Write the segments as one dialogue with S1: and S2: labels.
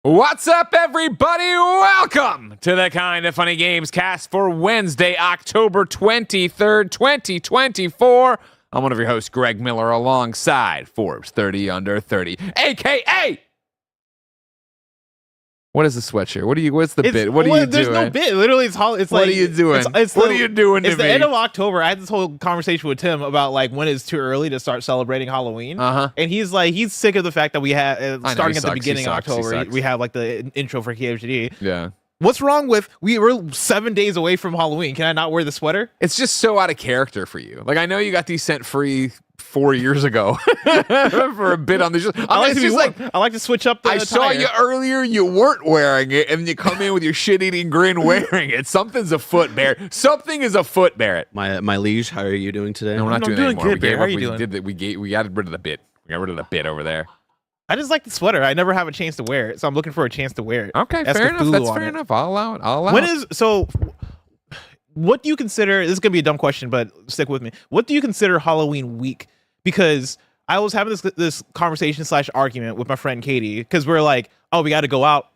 S1: What's up, everybody? Welcome to the Kinda Funny Gamescast for Wednesday, October 23rd, 2024. I'm one of your hosts, Greg Miller, alongside Forbes 30 Under 30, a.k.a. What is the sweatshirt? What's the bit? What are you doing?
S2: There's no bit. Literally, it's like...
S1: What are you doing? What are you doing to me?
S2: It's the end of October. I had this whole conversation with Tim about like when it's too early to start celebrating Halloween. And he's like, he's sick of the fact that we have starting at the beginning of October, we have like the intro for KFGD.
S1: Yeah.
S2: What's wrong with we're 7 days away from Halloween? Can I not wear the sweater?
S1: It's just so out of character for you. Like, I know you got these sent free 4 years ago for a bit on the show.
S2: I like to switch up the
S1: I saw you earlier, you weren't wearing it, and you come in with your shit-eating grin wearing it. Something's afoot, Barrett. Something is afoot, Barrett.
S3: My liege, how are you doing today?
S1: No, we're not doing
S2: doing
S1: anymore.
S2: good, Barrett. How are you doing?
S1: We got rid of the bit. We got rid of the bit over there.
S2: I just like the sweater. I never have a chance to wear it, so I'm looking for a chance to wear it.
S1: Okay, fair enough. That's fair enough. I'll allow it.
S2: What do you consider, this is going to be a dumb question, but stick with me. What do you consider Halloween week? Because I was having this conversation / argument with my friend Katie, because we're like, oh, we got to go out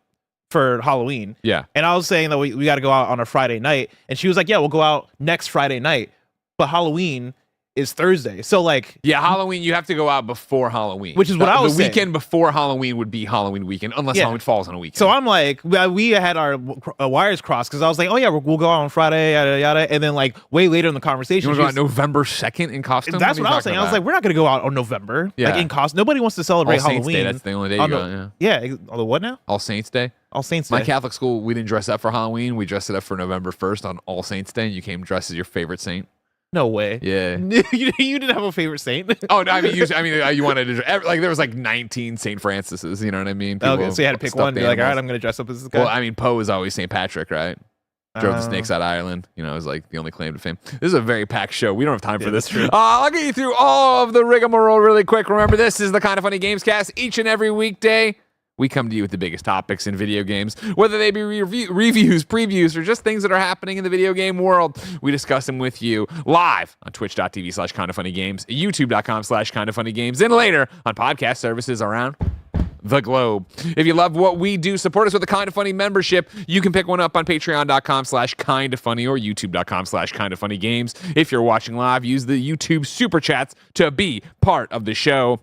S2: for Halloween.
S1: Yeah.
S2: And I was saying that we got to go out on a Friday night. And she was like, yeah, we'll go out next Friday night. But Halloween is Thursday. So like,
S1: yeah, Halloween, you have to go out before Halloween.
S2: Which is what I was saying.
S1: The weekend before Halloween would be Halloween weekend, unless Halloween falls on a weekend.
S2: So I'm like, we had our wires crossed, because I was like, oh yeah, we'll go out on Friday, yada yada. And then like way later in the conversation,
S1: you want to go out November 2nd in costume?
S2: That's what I was saying. I was like, we're not going to go out on November, like in costume. Nobody wants to celebrate
S1: All Saints
S2: Halloween.
S1: Day, that's the only day you go.
S2: Yeah. On the what now?
S1: All Saints Day.
S2: All Saints Day.
S1: My Catholic school, we didn't dress up for Halloween. We dressed it up for November 1st on All Saints Day. And you came dressed as your favorite saint.
S2: No way.
S1: Yeah.
S2: You didn't have a favorite saint?
S1: Oh, no, you wanted to, like, there was like 19 St. Francis's, you know what I mean?
S2: Okay, so you had to pick one and be like, all right, I'm going to dress up as this guy.
S1: Well, I mean, Poe is always St. Patrick, right? Drove the snakes out of Ireland, is like the only claim to fame. This is a very packed show. We don't have time for this. I'll get you through all of the rigmarole really quick. Remember, this is the Kinda Funny Gamescast. Each and every weekday, we come to you with the biggest topics in video games, whether they be reviews, previews, or just things that are happening in the video game world. We discuss them with you live on twitch.tv/kindafunnygames, youtube.com/kindafunnygames, and later on podcast services around the globe. If you love what we do, support us with a Kinda Funny membership. You can pick one up on patreon.com/kindafunny or youtube.com/kindafunnygames. If you're watching live, use the YouTube super chats to be part of the show.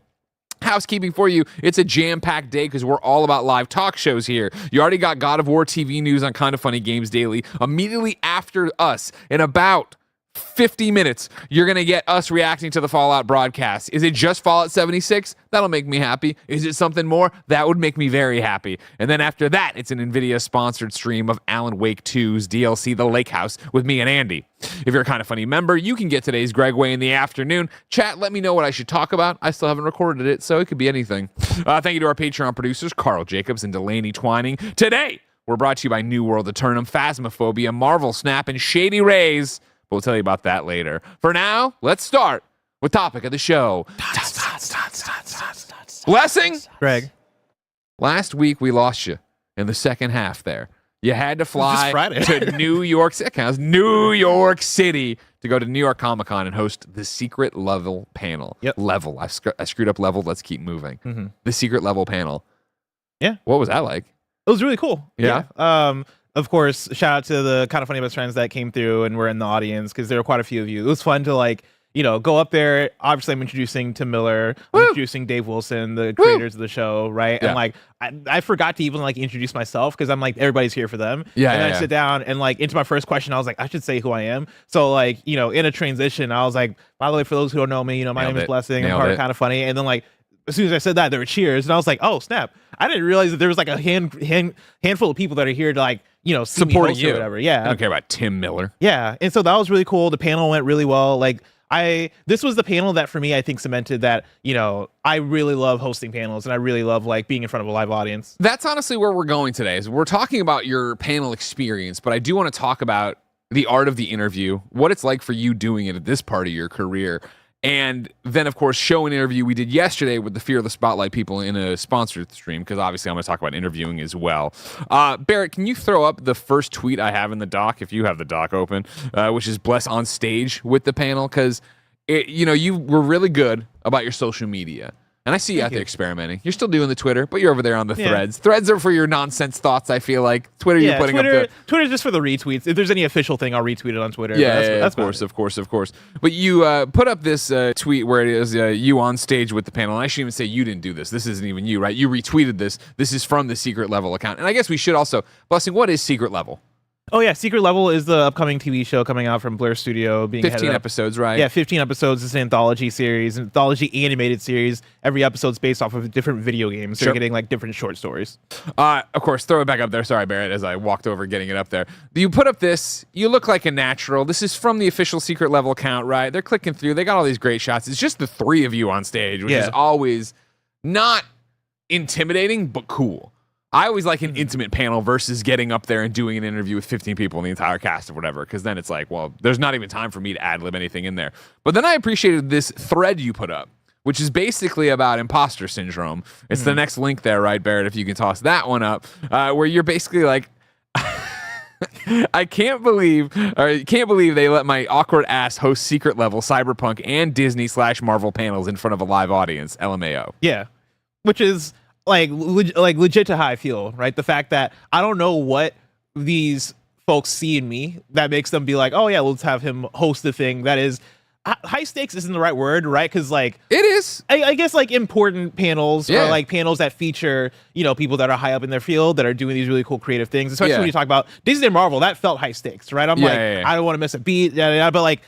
S1: Housekeeping for you. It's a jam-packed day because we're all about live talk shows here. You already got God of War TV news on Kinda Funny Games Daily. Immediately after us, in about 50 minutes, you're going to get us reacting to the Fallout broadcast. Is it just Fallout 76? That'll make me happy. Is it something more? That would make me very happy. And then after that, it's an NVIDIA-sponsored stream of Alan Wake 2's DLC, The Lake House, with me and Andy. If you're a Kinda Funny member, you can get today's Greg Way in the afternoon. Chat, let me know what I should talk about. I still haven't recorded it, so it could be anything. Thank you to our Patreon producers, Carl Jacobs and Delaney Twining. Today, we're brought to you by New World Eternum, Phasmophobia, Marvel Snap, and Shady Rays. We'll tell you about that later. For now, let's start with topic of the show. Blessing?
S2: Greg.
S1: Last week, we lost you in the second half there. You had to fly to New York City to go to New York Comic-Con and host the Secret Level panel.
S2: Yep.
S1: Level. I screwed up level. Let's keep moving.
S2: Mm-hmm.
S1: The Secret Level panel.
S2: Yeah.
S1: What was that like?
S2: It was really cool.
S1: Yeah.
S2: Of course, shout out to the Kinda Funny best friends that came through and were in the audience, because there were quite a few of you. It was fun to go up there. Obviously, I'm introducing Tim Miller, I'm introducing Dave Wilson, the creators of the show, right?
S1: Yeah.
S2: And I forgot to even introduce myself, because I'm like, everybody's here for them.
S1: Yeah.
S2: And then I sit down and into my first question, I was like, I should say who I am. So in a transition, I was like, by the way, for those who don't know me, my name is Blessing. I'm part of Kinda Funny. And then as soon as I said that, there were cheers, and I was like, "Oh snap!" I didn't realize that there was a handful of people that are here to see
S1: supporting you
S2: or whatever. Yeah,
S1: I don't care about Tim Miller.
S2: Yeah, and so that was really cool. The panel went really well. This was the panel that for me I think cemented that I really love hosting panels, and I really love being in front of a live audience.
S1: That's honestly where we're going today. Is we're talking about your panel experience, but I do want to talk about the art of the interview, what it's like for you doing it at this part of your career. And then, of course, show and interview we did yesterday with the Fear of the Spotlight people in a sponsored stream, because obviously I'm going to talk about interviewing as well. Barrett, can you throw up the first tweet I have in the doc, if you have the doc open, which is Bless on stage with the panel? Because, you were really good about your social media. And I see you out there experimenting. You're still doing the Twitter, but you're over there on the threads. Threads are for your nonsense thoughts, I feel like. Twitter, you're putting up the...
S2: Twitter's just for the retweets. If there's any official thing, I'll retweet it on Twitter.
S1: Yeah, of course. But you put up this tweet where it is you on stage with the panel. And I shouldn't even say you didn't do this. This isn't even you, right? You retweeted this. This is from the Secret Level account. And I guess we should also... Blessing, what is Secret Level?
S2: Oh, yeah. Secret Level is the upcoming TV show coming out from Blur Studio.
S1: 15 episodes, right?
S2: Yeah, 15 episodes. It's an anthology series, anthology animated series. Every episode's based off of different video games. So you're getting like different short stories.
S1: Of course, throw it back up there. Sorry, Barrett, as I walked over getting it up there. You put up this. You look like a natural. This is from the official Secret Level account, right? They're clicking through. They got all these great shots. It's just the three of you on stage, which is always not intimidating, but cool. I always like an intimate panel versus getting up there and doing an interview with 15 people in the entire cast or whatever, because then it's like, well, there's not even time for me to ad-lib anything in there. But then I appreciated this thread you put up, which is basically about imposter syndrome. It's the next link there, right, Barrett, if you can toss that one up, where you're basically like, I can't believe they let my awkward ass host Secret Level, Cyberpunk, and Disney/Marvel panels in front of a live audience, LMAO.
S2: Yeah, which is... Like legit to how I feel, right? The fact that I don't know what these folks see in me that makes them be like, oh yeah, let's have him host the thing that is high stakes isn't the right word, right? Because like
S1: it is,
S2: I guess like important panels or like panels that feature people that are high up in their field that are doing these really cool creative things. Especially when you talk about Disney and Marvel, that felt high stakes, right? I'm I don't want to miss a beat, but like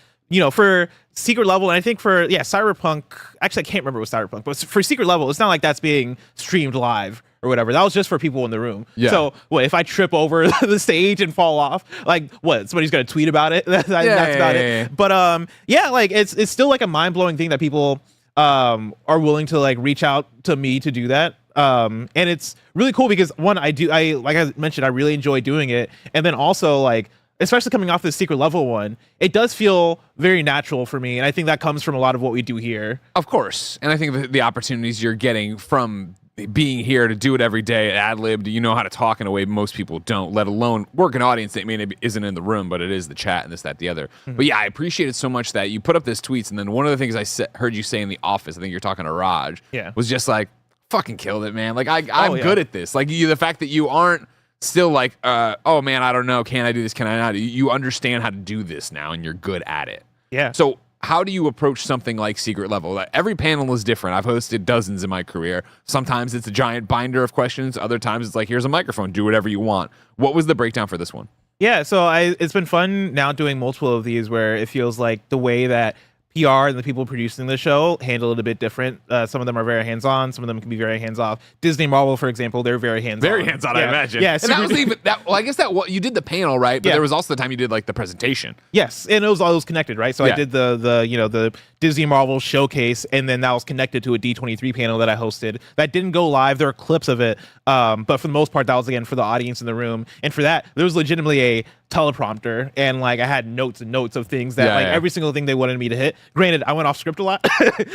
S2: for Secret Level, and I think for Cyberpunk, actually I can't remember what Cyberpunk, but for Secret Level, it's not like that's being streamed live or whatever. That was just for people in the room. So what if I trip over the stage and fall off? Like what? Somebody's gonna tweet about it. That's about it. But like it's still like a mind blowing thing that people are willing to like reach out to me to do that. And it's really cool because one, like I mentioned, I really enjoy doing it, and then also like, especially coming off this Secret Level one, it does feel very natural for me. And I think that comes from a lot of what we do here.
S1: Of course. And I think the opportunities you're getting from being here to do it every day at ad-lib, you know how to talk in a way most people don't, let alone work an audience that maybe isn't in the room, but it is the chat and this, that, the other. But yeah, I appreciate it so much that you put up this tweets. And then one of the things I heard you say in the office, I think you're talking to Raj, was just like, fucking killed it, man. Like I'm good at this. Like the fact that you aren't still like, oh man, I don't know. Can I do this? Can I not? You understand how to do this now and you're good at it.
S2: Yeah.
S1: So how do you approach something like Secret Level? Like, every panel is different. I've hosted dozens in my career. Sometimes it's a giant binder of questions. Other times it's like, here's a microphone. Do whatever you want. What was the breakdown for this one?
S2: Yeah. So it's been fun now doing multiple of these where it feels like the way that PR and the people producing the show handle it a bit different. Some of them are very hands-on. Some of them can be very hands-off. Disney, Marvel, for example, they're very hands-on.
S1: Very hands-on, I imagine.
S2: Yeah,
S1: and that was even that. Well, I guess you did the panel, right? But there was also the time you did like the presentation.
S2: Yes, and it was all connected, right? So I did the Disney Marvel showcase, and then that was connected to a D23 panel that I hosted. That didn't go live. There are clips of it, but for the most part, that was again for the audience in the room. And for that, there was legitimately a teleprompter, and like I had notes and notes of things that every single thing they wanted me to hit. Granted, I went off script a lot.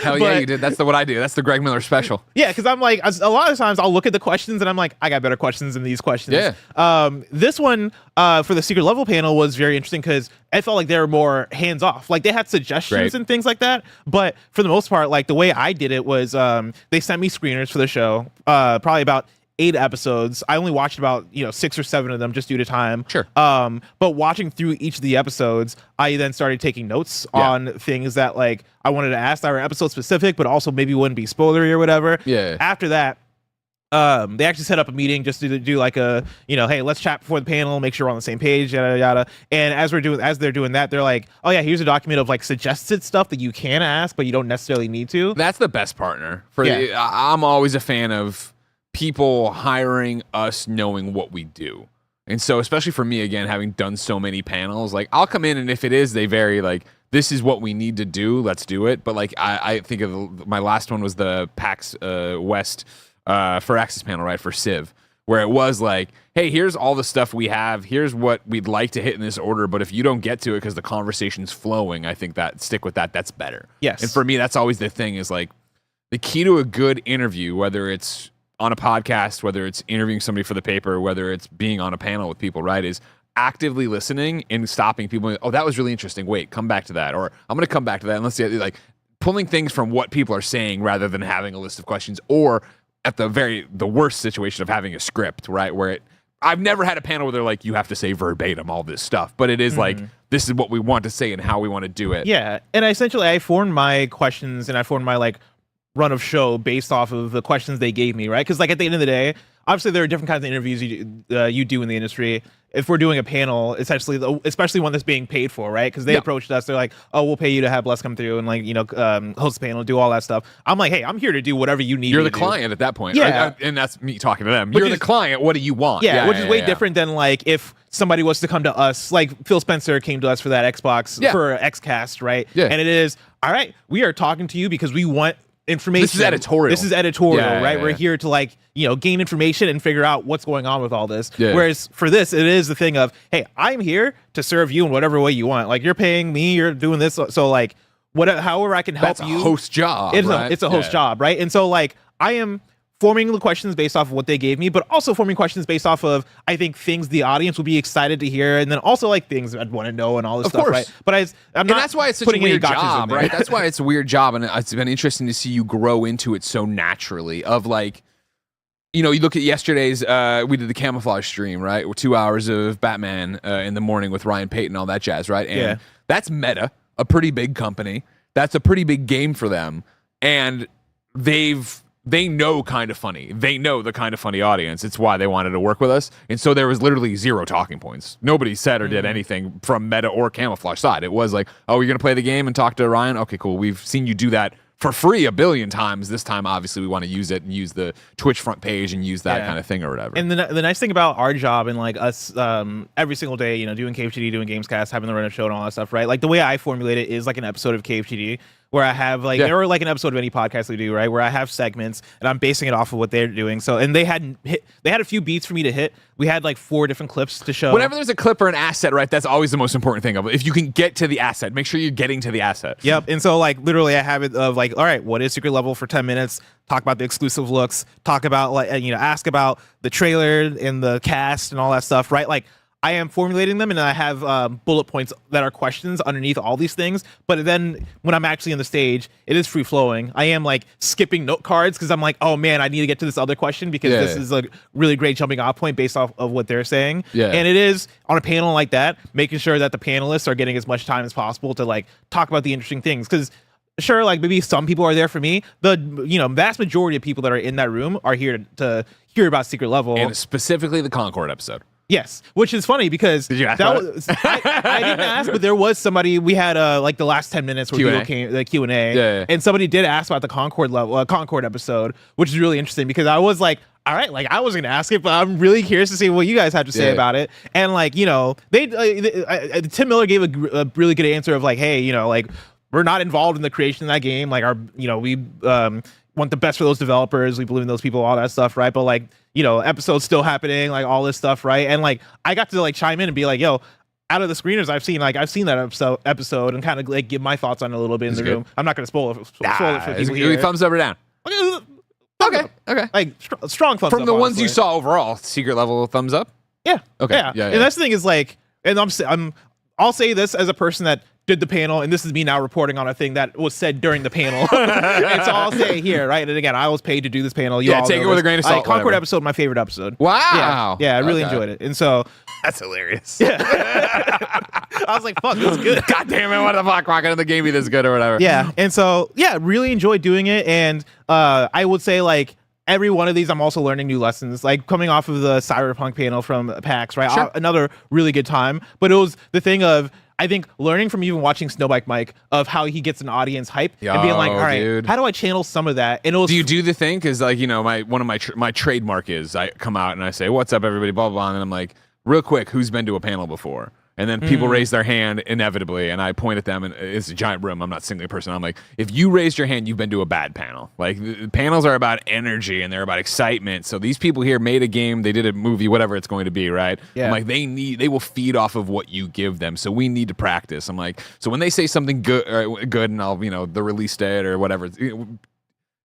S1: Hell yeah, you did. That's what I do. That's the Greg Miller special.
S2: Yeah, because I'm like, a lot of times I'll look at the questions and I'm like, I got better questions than these questions.
S1: Yeah.
S2: This one for the Secret Level panel was very interesting because I felt like they were more hands off. Like they had suggestions and things like that, but for the most part, like the way I did it was they sent me screeners for the show, probably about 8 episodes. I only watched about 6 or 7 of them just due to time.
S1: Sure.
S2: But watching through each of the episodes, I then started taking notes on things that like I wanted to ask that were episode specific, but also maybe wouldn't be spoilery or whatever.
S1: Yeah.
S2: After that, they actually set up a meeting just to do like a hey, let's chat before the panel, make sure we're on the same page, yada yada. And as they're doing that, they're like, oh yeah, here's a document of like suggested stuff that you can ask, but you don't necessarily need to.
S1: That's the best partner. I'm always a fan of people hiring us knowing what we do. And so especially for me, again, having done so many panels, like I'll come in and if it is, they vary like, this is what we need to do, let's do it. But like I think of my last one was the PAX West for Access panel, right, for Civ, where it was like, hey, here's all the stuff we have, here's what we'd like to hit in this order, but if you don't get to it because the conversation's flowing, I think that stick with that, that's better.
S2: Yes.
S1: And for me, that's always the thing, is like the key to a good interview, whether it's on a podcast, whether it's interviewing somebody for the paper, whether it's being on a panel with people, right, is actively listening and stopping people. Oh, that was really interesting. Wait, come back to that. Or I'm going to come back to that. And let's see, like pulling things from what people are saying rather than having a list of questions, or at the worst situation of having a script, right? I've never had a panel where they're like, you have to say verbatim all this stuff, but it is like, this is what we want to say and how we want to do it.
S2: Yeah. And I formed my questions and I formed my like run of show based off of the questions they gave me, right? Because like at the end of the day, obviously there are different kinds of interviews you do in the industry. If we're doing a panel, essentially, especially one that's being paid for, right? Because they approached us, they're like, "Oh, we'll pay you to have Bless come through and like host the panel, do all that stuff." I'm like, "Hey, I'm here to do whatever you need."
S1: You're the client at that point,
S2: yeah,
S1: and that's me talking to them. You're the client. What do you want?
S2: Yeah, which is way different than like if somebody was to come to us, like Phil Spencer came to us for that Xbox for Xcast, right?
S1: Yeah,
S2: and it is all right. We are talking to you because we want information.
S1: This is editorial.
S2: Right? We're here to like gain information and figure out what's going on with all this. Whereas for this, it is the thing of, hey, I'm here to serve you in whatever way you want. Like you're paying me, you're doing this, so like however I can help you.
S1: That's a host job.
S2: It's a host job, right? And so like I am forming the questions based off of what they gave me, but also forming questions based off of, I think, things the audience will be excited to hear, and then also like things I'd want to know and all this stuff, right? But I'm not.
S1: And that's why it's such a weird job, right? That's why it's a weird job, and it's been interesting to see you grow into it so naturally. Of like, you look at yesterday's, we did the camouflage stream, right? 2 hours of Batman in the morning with Ryan Payton, all that jazz, right? And that's Meta, a pretty big company. That's a pretty big game for them, and they know Kind of Funny. They know the Kind of Funny audience. It's why they wanted to work with us. And so there was literally 0 talking points. Nobody said or did anything from Meta or Camouflage side. It was like, oh, you're going to play the game and talk to Ryan? Okay, cool. We've seen you do that for free a billion times. This time, obviously, we want to use it and use the Twitch front page and use that kind of thing or whatever.
S2: And the nice thing about our job and like us every single day, doing KFGD, doing Gamescast, having the run of show and all that stuff, right? Like the way I formulate it is like an episode of KFGD where I have like, or like an episode of any podcast we do, right? Where I have segments and I'm basing it off of what they're doing. So, and they had a few beats for me to hit. We had like 4 different clips to show.
S1: Whenever there's a clip or an asset, right? That's always the most important thing. If you can get to the asset, make sure you're getting to the asset.
S2: Yep. And so like literally I have it of like, all right, what is Secret Level for 10 minutes? Talk about the exclusive looks, talk about like, ask about the trailer and the cast and all that stuff, right? Like I am formulating them and I have bullet points that are questions underneath all these things. But then when I'm actually on the stage, it is free flowing. I am like skipping note cards because I'm like, oh man, I need to get to this other question because this is a really great jumping off point based off of what they're saying. And it is on a panel like that, making sure that the panelists are getting as much time as possible to like talk about the interesting things. Because sure, like maybe some people are there for me. The vast majority of people that are in that room are here to hear about Secret Level.
S1: And specifically the Concord episode.
S2: Yes, which is funny because
S1: did you ask
S2: I didn't ask, but there was somebody. We had like the last 10 minutes where people came the Q&A, and somebody did ask about the Concord episode, which is really interesting because I was like, all right, like I was gonna ask it, but I'm really curious to see what you guys have to say about it. And like they Tim Miller gave a really good answer of like, hey, like we're not involved in the creation of that game. Like we want the best for those developers. We believe in those people, all that stuff, right? But like, episodes still happening, like all this stuff, right? And like I got to like chime in and be like, yo, out of the screeners I've seen that episode and kind of like give my thoughts on it a little bit in the room. I'm not gonna spoil it for people here.
S1: Thumbs up or down? Okay.
S2: Like strong thumbs up.
S1: From the ones you saw overall, Secret Level thumbs up?
S2: Yeah.
S1: Okay.
S2: Yeah. And that's the thing is like, and I'll say this as a person that did the panel, and this is me now reporting on a thing that was said during the panel. And so I'll say it here, right? And again, I was paid to do this panel. You all
S1: take it with a grain of salt.
S2: Concord episode, my favorite episode.
S1: Wow.
S2: Yeah, I really enjoyed it. And so
S1: that's hilarious.
S2: Yeah. I was like, fuck, that's good.
S1: God damn it, what the fuck? Why couldn't the game be this good or whatever?
S2: Yeah. And so, really enjoyed doing it. And I would say like every one of these, I'm also learning new lessons, like coming off of the Cyberpunk panel from PAX, right?
S1: Sure.
S2: Another really good time. But it was the thing of, I think learning from even watching Snowbike Mike of how he gets an audience hype and being like, all right, how do I channel some of that? And it was,
S1: do you do the thing? Because like, one of my trademark is I come out and I say, what's up, everybody, blah, blah, blah. And then I'm like, real quick, who's been to a panel before? And then people raise their hand inevitably, and I point at them, and it's a giant room. I'm not singling a person. I'm like, if you raised your hand, you've been to a bad panel. Like, panels are about energy, and they're about excitement. So these people here made a game, they did a movie, whatever it's going to be, right?
S2: Yeah.
S1: I'm like, they will feed off of what you give them. So we need to practice. I'm like, so when they say something good, and I'll, the release date or whatever,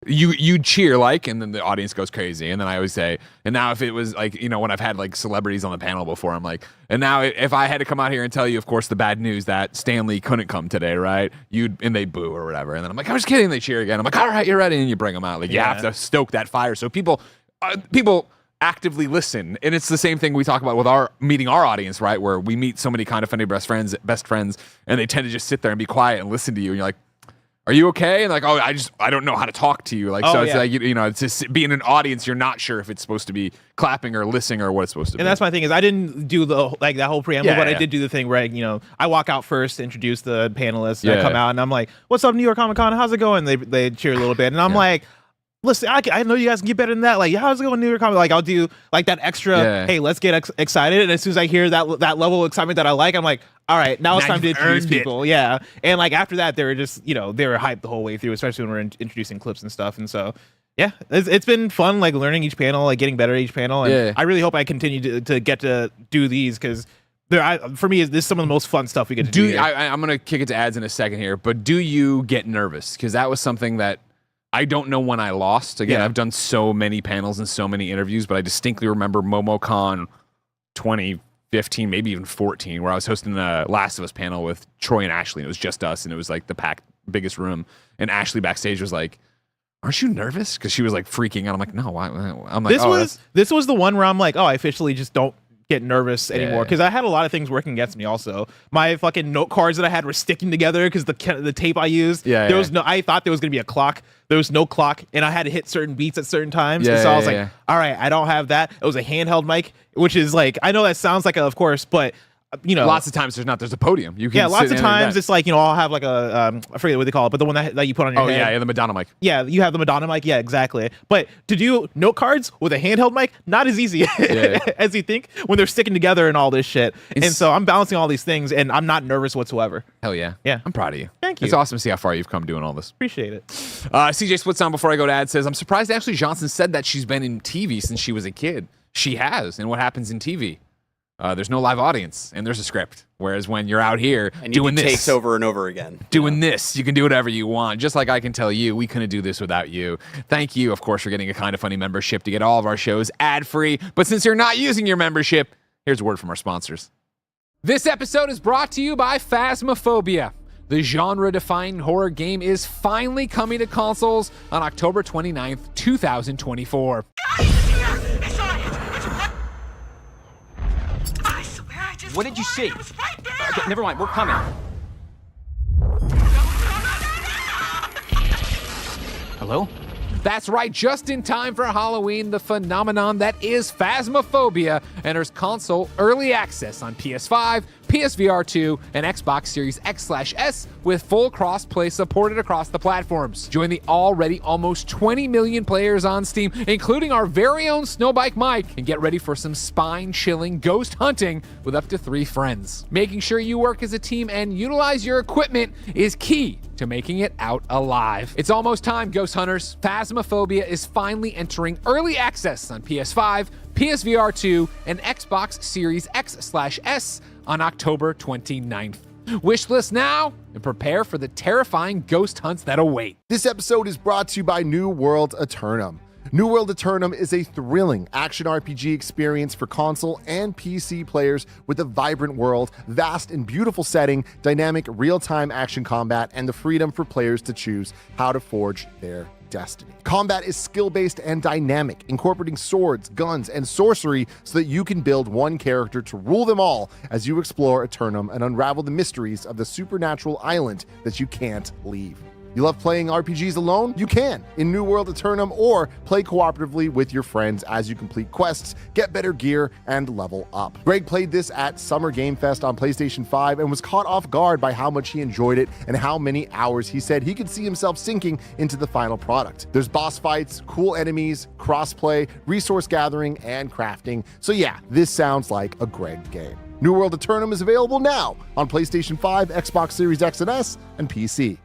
S1: you'd cheer like, and then the audience goes crazy. And then I always say, and now if it was like, when I've had like celebrities on the panel before, I'm like, and now if I had to come out here and tell you, of course, the bad news that Stanley couldn't come today, right? And they boo or whatever. And then I'm like, I'm just kidding. They cheer again. I'm like, all right, you're ready. And you bring them out. Like, you have to stoke that fire. So people actively listen. And it's the same thing we talk about with meeting our audience, right? Where we meet so many kind of funny best friends, and they tend to just sit there and be quiet and listen to you. And you're like, are you okay? And like, oh, I don't know how to talk to you. Like, so it's like, it's just being an audience. You're not sure if it's supposed to be clapping or listening or what it's supposed to be.
S2: And that's my thing is I didn't do that whole preamble, but I did do the thing where, I walk out first, introduce the panelists, and I come out and I'm like, what's up, New York Comic Con? How's it going? They cheer a little bit. And I'm like, listen, I know you guys can get better than that. Like, how's it going, New York Comic? Like, I'll do like that extra, hey, let's get excited. And as soon as I hear that level of excitement that I like, I'm like, all right, now it's time to introduce people. Yeah. And like after that, they were just, they were hyped the whole way through, especially when we're introducing clips and stuff. And so, yeah, it's been fun, like learning each panel, like getting better at each panel. And I really hope I continue to get to do these because for me, this is some of the most fun stuff we get to do.
S1: I'm going to kick it to ads in a second here, but do you get nervous? Because that was something that I don't know when I lost. Again, I've done so many panels and so many interviews, but I distinctly remember MomoCon 2015, maybe even 14, where I was hosting the Last of Us panel with Troy and Ashley. And it was just us, and it was like the packed biggest room. And Ashley backstage was like, "Aren't you nervous?" Because she was like freaking out. I'm like, "No, why?" I'm like,
S2: this was the one where I'm like, "Oh, I officially just don't get nervous anymore," because I had a lot of things working against me. Also, my fucking note cards that I had were sticking together because the tape I used. I thought there was gonna be a clock. There was no clock, and I had to hit certain beats at certain times. And so I was like, all right, I don't have that. It was a handheld mic, which is like, I know that sounds like of course, but
S1: lots of times there's a podium. You can
S2: lots of times it's like, I'll have like a I forget what they call it, but the one that you put on your head.
S1: The Madonna mic.
S2: Yeah, you have the Madonna mic. Yeah, exactly. But to do note cards with a handheld mic, not as easy as you think when they're sticking together and all this shit. And so I'm balancing all these things, and I'm not nervous whatsoever.
S1: Hell yeah.
S2: Yeah.
S1: I'm proud of you.
S2: Thank you.
S1: It's awesome to see how far you've come doing all this.
S2: Appreciate it.
S1: CJ Splitsound, before I go to ad, says, I'm surprised Ashley Johnson said that she's been in TV since she was a kid. She has. And what happens in TV? There's no live audience, and there's a script. Whereas when you're out here
S3: and
S1: doing this,
S3: takes over and over again.
S1: Doing this, you can do whatever you want. Just like I can tell you, we couldn't do this without you. Thank you, of course, for getting a Kind of Funny membership to get all of our shows ad-free. But since you're not using your membership, here's a word from our sponsors. This episode is brought to you by Phasmophobia. The genre-defining horror game is finally coming to consoles on October 29th, 2024.
S4: What did you see? Okay, never mind, we're coming. Hello?
S1: That's right, just in time for Halloween, the phenomenon that is Phasmophobia enters console early access on PS5, PSVR 2, and Xbox Series X/S with full cross-play supported across the platforms. Join the already almost 20 million players on Steam, including our very own Snowbike Mike, and get ready for some spine-chilling ghost hunting with up to 3 friends. Making sure you work as a team and utilize your equipment is key to making it out alive. It's almost time, Ghost Hunters. Phasmophobia is finally entering early access on PS5, PSVR 2, and Xbox Series X/S on October 29th. Wishlist now and prepare for the terrifying ghost hunts that await.
S5: This episode is brought to you by New World Eternum. New World Eternum is a thrilling action RPG experience for console and PC players with a vibrant world, vast and beautiful setting, dynamic real-time action combat, and the freedom for players to choose how to forge their destiny. Combat is skill-based and dynamic, incorporating swords, guns, and sorcery so that you can build one character to rule them all as you explore Eternum and unravel the mysteries of the supernatural island that you can't leave. You love playing RPGs alone? You can in New World Eternum, or play cooperatively with your friends as you complete quests, get better gear, and level up. Greg played this at Summer Game Fest on PlayStation 5 and was caught off guard by how much he enjoyed it and how many hours he said he could see himself sinking into the final product. There's boss fights, cool enemies, crossplay, resource gathering, and crafting. So yeah, this sounds like a Greg game. New World Eternum is available now on PlayStation 5, Xbox Series X and S, and PC.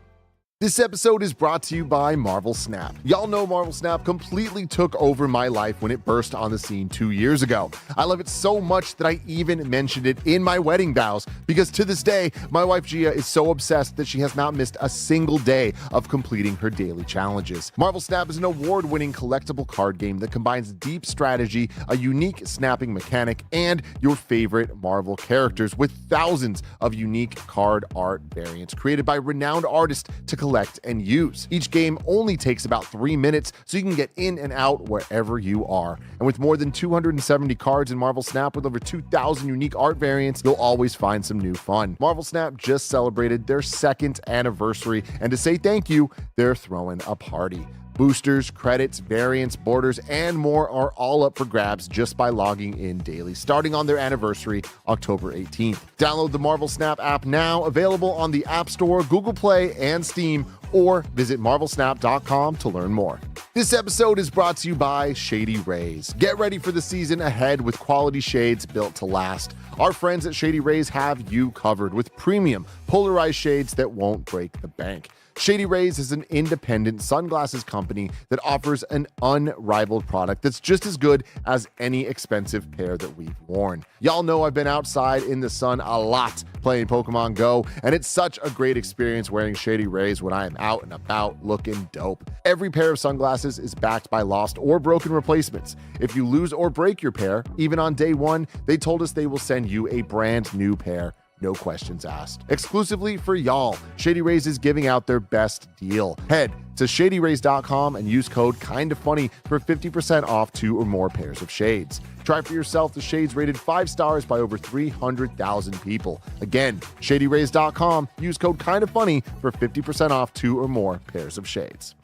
S5: This episode is brought to you by Marvel Snap. Y'all know Marvel Snap completely took over my life when it burst on the scene 2 years ago. I love it so much that I even mentioned it in my wedding vows, because to this day, my wife Gia is so obsessed that she has not missed a single day of completing her daily challenges. Marvel Snap is an award-winning collectible card game that combines deep strategy, a unique snapping mechanic, and your favorite Marvel characters with thousands of unique card art variants created by renowned artists to collect and use. Each game only takes about 3 minutes, so you can get in and out wherever you are. And with more than 270 cards in Marvel Snap with over 2,000 unique art variants, you'll always find some new fun. Marvel Snap just celebrated their 2nd anniversary, and to say thank you, they're throwing a party. Boosters, credits, variants, borders, and more are all up for grabs just by logging in daily, starting on their anniversary, October 18th. Download the Marvel Snap app now, available on the App Store, Google Play, and Steam, or visit marvelsnap.com to learn more. This episode is brought to you by Shady Rays. Get ready for the season ahead with quality shades built to last. Our friends at Shady Rays have you covered with premium, polarized shades that won't break the bank. Shady Rays is an independent sunglasses company that offers an unrivaled product that's just as good as any expensive pair that we've worn. Y'all know I've been outside in the sun a lot playing Pokemon Go, and it's such a great experience wearing Shady Rays when I am out and about looking dope. Every pair of sunglasses is backed by lost or broken replacements. If you lose or break your pair, even on day one, they told us they will send you a brand new pair. No questions asked. Exclusively for y'all, Shady Rays is giving out their best deal. Head to shadyrays.com and use code KINDAFUNNY for 50% off 2 or more pairs of shades. Try for yourself the shades rated 5 stars by over 300,000 people. Again, shadyrays.com, use code KINDAFUNNY for 50% off 2 or more pairs of shades.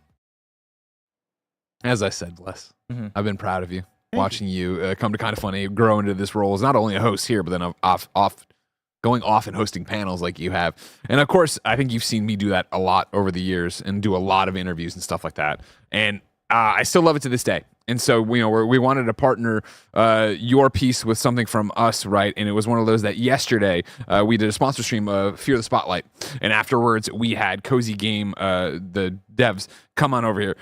S1: As I said, Bless, I've been proud of you. Watching you come to Kinda Funny, grow into this role as not only a host here, but then going off and hosting panels like you have. And of course, I think you've seen me do that a lot over the years and do a lot of interviews and stuff like that. And I still love it to this day. And so, we wanted to partner your piece with something from us, right? And it was one of those that yesterday we did a sponsor stream of Fear the Spotlight. And afterwards, we had Cozy Game, the devs, come on over here.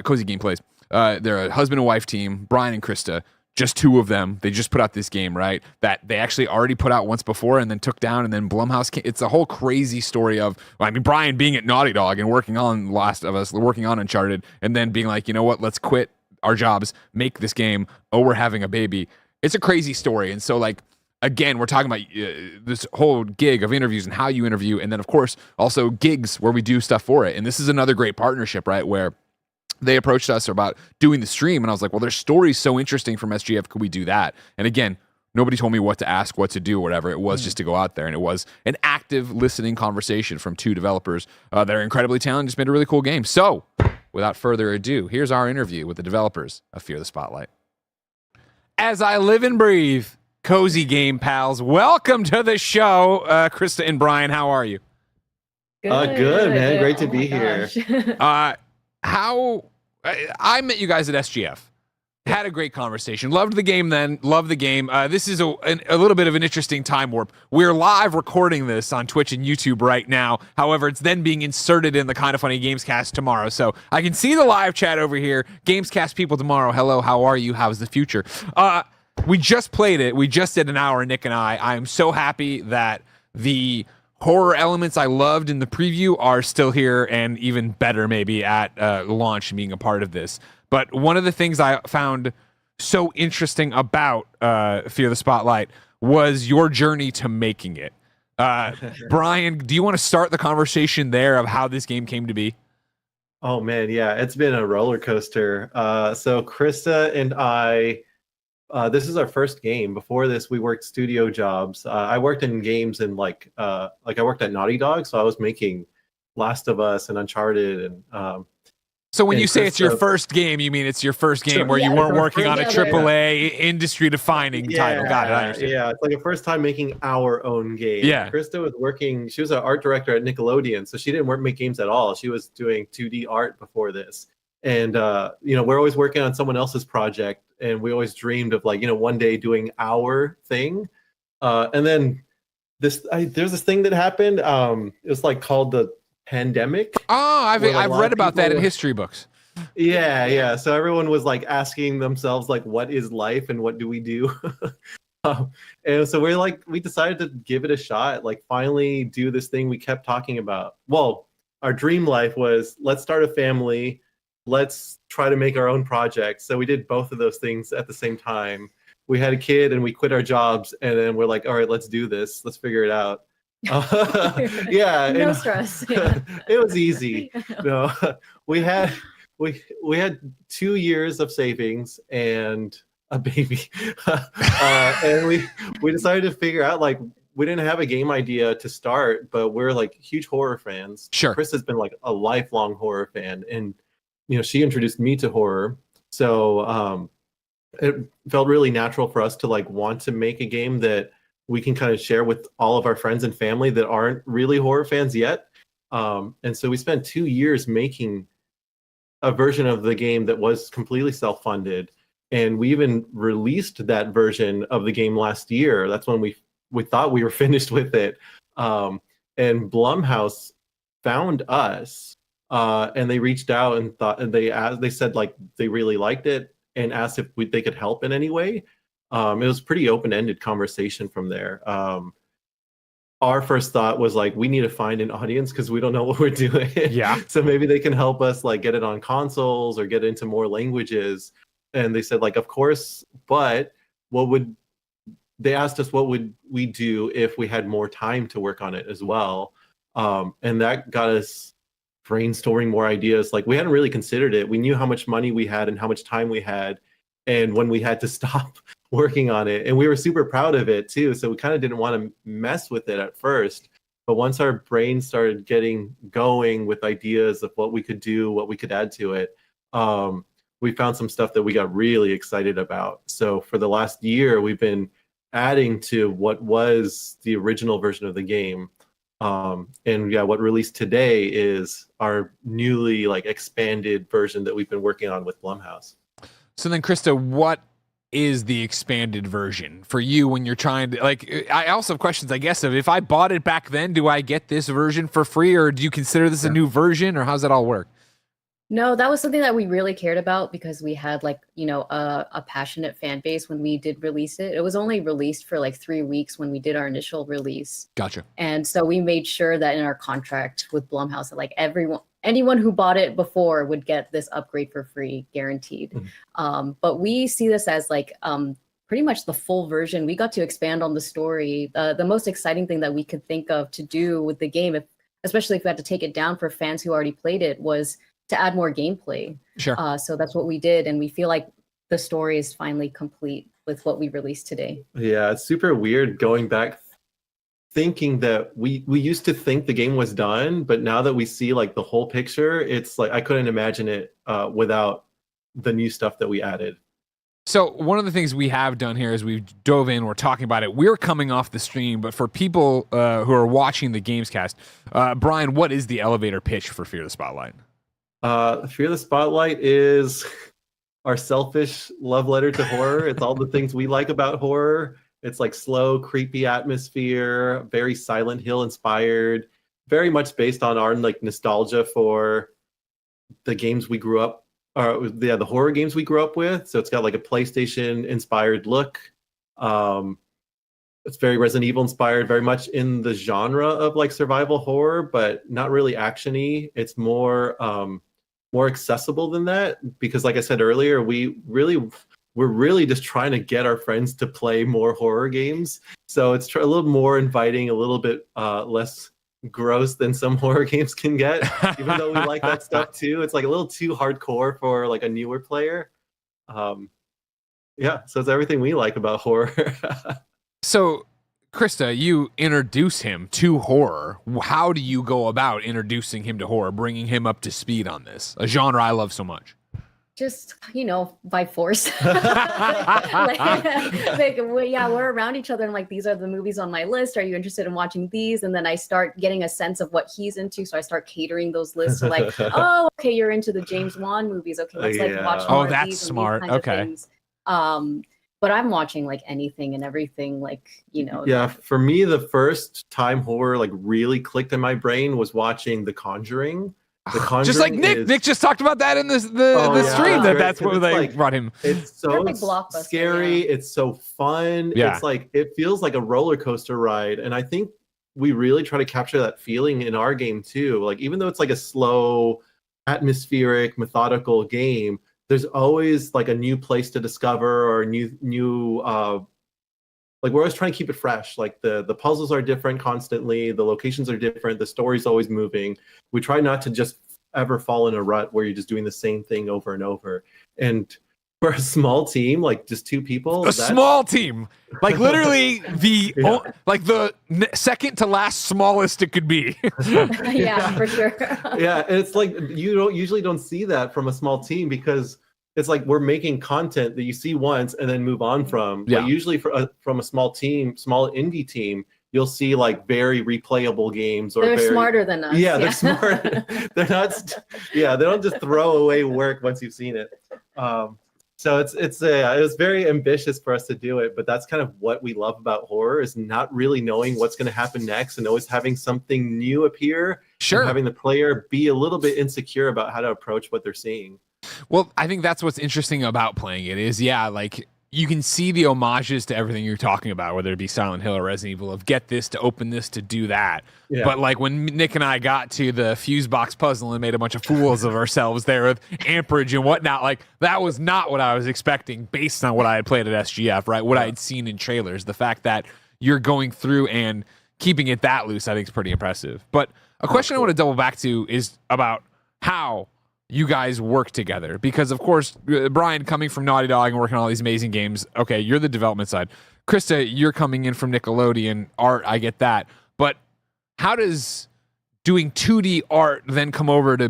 S1: Cozy Game Plays. They're a husband and wife team, Brian and Krista. Just 2 of them. They just put out this game, right? That they actually already put out once before and then took down, and then Blumhouse came. It's a whole crazy story of, Brian being at Naughty Dog and working on Last of Us, working on Uncharted, and then being like, you know what, let's quit our jobs, make this game. Oh, we're having a baby. It's a crazy story. And so, again, we're talking about this whole gig of interviews and how you interview, and then, of course, also gigs where we do stuff for it. And this is another great partnership, right, where they approached us about doing the stream, and I was like, well, their story's so interesting from SGF. Could we do that? And again, nobody told me what to ask, what to do, or whatever. It was just to go out there, and it was an active listening conversation from 2 developers that are incredibly talented, just made a really cool game. So, without further ado, here's our interview with the developers of Fear the Spotlight. As I live and breathe, Cozy Game pals, welcome to the show. Krista and Brian, how are you?
S3: Good, man. Great to be here.
S1: How I met you guys at SGF. Had a great conversation. Loved the game then. Loved the game. This is a little bit of an interesting time warp. We're live recording this on Twitch and YouTube right now. However, it's then being inserted in the Kinda Funny Gamescast tomorrow. So I can see the live chat over here. Gamescast people tomorrow. Hello, how are you? How's the future? We just played it. We just did an hour, Nick and I. I am so happy that the horror elements I loved in the preview are still here, and even better maybe at launch and being a part of this. But one of the things I found so interesting about Fear the Spotlight was your journey to making it. Brian, do you want to start the conversation there of how this game came to be?
S3: Oh, man, yeah, it's been a roller coaster. So Krista and I, this is our first game. Before this, we worked studio jobs. I worked in games and I worked at Naughty Dog, so I was making Last of Us and Uncharted. And
S1: so when you say it's your first game, you mean it's your first game where you weren't working on a AAA industry-defining title. Got it. I understand.
S3: Yeah, it's like the first time making our own game.
S1: Yeah.
S3: Krista was working. She was an art director at Nickelodeon, so she didn't make games at all. She was doing 2D art before this. And we're always working on someone else's project, and we always dreamed of one day doing our thing. And then there's this thing that happened. It was called the pandemic.
S1: Oh, I've read about that in history books.
S3: Yeah. So everyone was like asking themselves like, what is life and what do we do? And so we decided to give it a shot, like finally do this thing we kept talking about. Well, our dream life was let's start a family, let's try to make our own projects. So we did both of those things at the same time. We had a kid and we quit our jobs, and then we're like, all right, let's do this. Let's figure it out. Yeah.
S6: No stress. Yeah.
S3: It was easy. No, we had 2 years of savings and a baby. And we decided to figure out, like, we didn't have a game idea to start, but we're like huge horror fans.
S1: Sure.
S3: Chris has been like a lifelong horror fan, and she introduced me to horror. So it felt really natural for us to like want to make a game that we can kind of share with all of our friends and family that aren't really horror fans yet. And so we spent 2 years making a version of the game that was completely self-funded. And we even released that version of the game last year. That's when we thought we were finished with it. And Blumhouse found us, and they reached out and they said like they really liked it and asked if they could help in any way. It was a pretty open-ended conversation from there. Our first thought was like, we need to find an audience because we don't know what we're doing.
S1: Yeah.
S3: So maybe they can help us like get it on consoles or get into more languages. And they said like, of course, but they asked us what would we do if we had more time to work on it as well. And that got us brainstorming more ideas. Like we hadn't really considered it. We knew how much money we had and how much time we had and when we had to stop working on it. And we were super proud of it too. So we kind of didn't want to mess with it at first. But once our brains started getting going with ideas of what we could do, what we could add to it, we found some stuff that we got really excited about. So for the last year, we've been adding to what was the original version of the game. And yeah, what released today is our newly like expanded version that we've been working on with Blumhouse.
S1: So then, Krista, what is the expanded version for you when you're trying to, like, I also have questions, I guess, of if I bought it back then, do I get this version for free, or do you consider this a new version, or how's that all work?
S6: No, that was something that we really cared about because we had like, a passionate fan base when we did release it. It was only released for like 3 weeks when we did our initial release.
S1: Gotcha.
S6: And so we made sure that in our contract with Blumhouse that like anyone who bought it before would get this upgrade for free, guaranteed. Mm-hmm. But we see this as like pretty much the full version. We got to expand on the story. The most exciting thing that we could think of to do with the game, especially if we had to take it down for fans who already played it, was to add more gameplay.
S1: Sure.
S6: So that's what we did. And we feel like the story is finally complete with what we released today.
S3: Yeah, it's super weird going back thinking that we used to think the game was done, but now that we see like the whole picture, it's like I couldn't imagine it without the new stuff that we added.
S1: So one of the things we have done here is we've dove in, we're talking about it. We're coming off the stream, but for people who are watching the Gamescast, Brian, what is the elevator pitch for Fear the Spotlight?
S3: Fear the Spotlight is our selfish love letter to horror. It's all the things we like about horror. It's like slow, creepy atmosphere, very Silent Hill inspired, very much based on our like nostalgia for the games we grew up, the horror games we grew up with. So it's got like a PlayStation inspired look. It's very Resident Evil inspired, very much in the genre of like survival horror, but not really actiony. It's more accessible than that because, like I said earlier, we're really just trying to get our friends to play more horror games. So it's a little more inviting, a little bit less gross than some horror games can get, even though we like that stuff too. It's like a little too hardcore for like a newer player. Yeah, so it's everything we like about horror.
S1: So, Krista, you introduce him to horror. How do you go about introducing him to horror, bringing him up to speed on this, a genre I love so much?
S6: Just, by force. We're around each other and like, these are the movies on my list. Are you interested in watching these? And then I start getting a sense of what he's into. So I start catering those lists. So like, oh, okay, you're into the James Wan movies. Okay, let's watch more of
S1: that's
S6: these
S1: smart.
S6: And these kinds of things. but I'm watching like anything and everything, like, you know.
S3: Yeah, for me, the first time horror like really clicked in my brain was watching The Conjuring. The Conjuring
S1: just like Nick. Nick just talked about that in the stream. That's what they brought him.
S3: It's so scary. Yeah. It's so fun. Yeah. It's like it feels like a roller coaster ride, and I think we really try to capture that feeling in our game too. Like even though it's like a slow, atmospheric, methodical game, there's always like a new place to discover or new like we're always trying to keep it fresh. Like the puzzles are different constantly, the locations are different, the story's always moving. We try not to just ever fall in a rut where you're just doing the same thing over and over. And for a small team, like just 2 people,
S1: small team, like literally like the second to last smallest it could be.
S6: Yeah, for sure.
S3: Yeah, it's like you usually don't see that from a small team because it's like we're making content that you see once and then move on from. Yeah. Like usually from a small team, small indie team, you'll see like very replayable games. Or
S6: they're smarter than us.
S3: Yeah, they're smart. They're not. Yeah, they don't just throw away work once you've seen it. So it was very ambitious for us to do it, but that's kind of what we love about horror is not really knowing what's going to happen next and always having something new appear. Sure. And having the player be a little bit insecure about how to approach what they're seeing.
S1: Well, I think that's what's interesting about playing it is, like you can see the homages to everything you're talking about, whether it be Silent Hill or Resident Evil, of get this to open this to do that. Yeah. But like when Nick and I got to the fuse box puzzle and made a bunch of fools of ourselves there with amperage and whatnot, like that was not what I was expecting based on what I had played at SGF, right? What I had seen in trailers. The fact that you're going through and keeping it that loose, I think is pretty impressive. But a question I want to double back to is about how you guys work together, because of course, Brian coming from Naughty Dog and working on all these amazing games. Okay, you're the development side. Krista, you're coming in from Nickelodeon art. I get that, but how does doing 2D art then come over to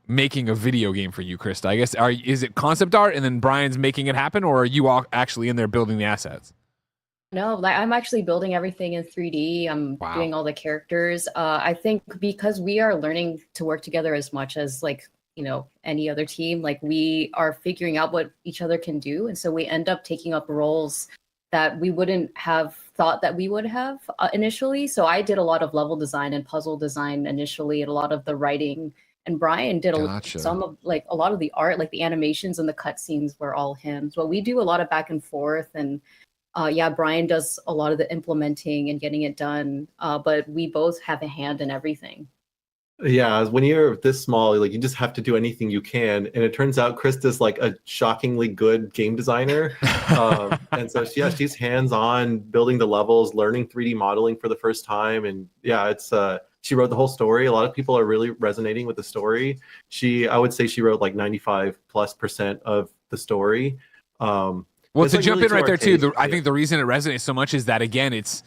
S1: making a video game for you, Krista? I guess is it concept art and then Brian's making it happen, or are you all actually in there building the assets?
S6: No, like I'm actually building everything in 3D. I'm doing all the characters. I think because we are learning to work together as much as like, you know, any other team, like we are figuring out what each other can do. And so we end up taking up roles that we wouldn't have thought that we would have initially. So I did a lot of level design and puzzle design initially, and a lot of the writing. And Brian did some of like a lot of the art, like the animations and the cutscenes were all him. So we do a lot of back and forth, and Brian does a lot of the implementing and getting it done. But we both have a hand in everything.
S3: Yeah, when you're this small, like you just have to do anything you can, and it turns out Krista's like a shockingly good game designer, and so she's hands-on building the levels, learning 3D modeling for the first time, and it's she wrote the whole story. A lot of people are really resonating with the story. I would say she wrote like 95+% of the story.
S1: Well, to jump in right there too, I think the reason it resonates so much is that again, it's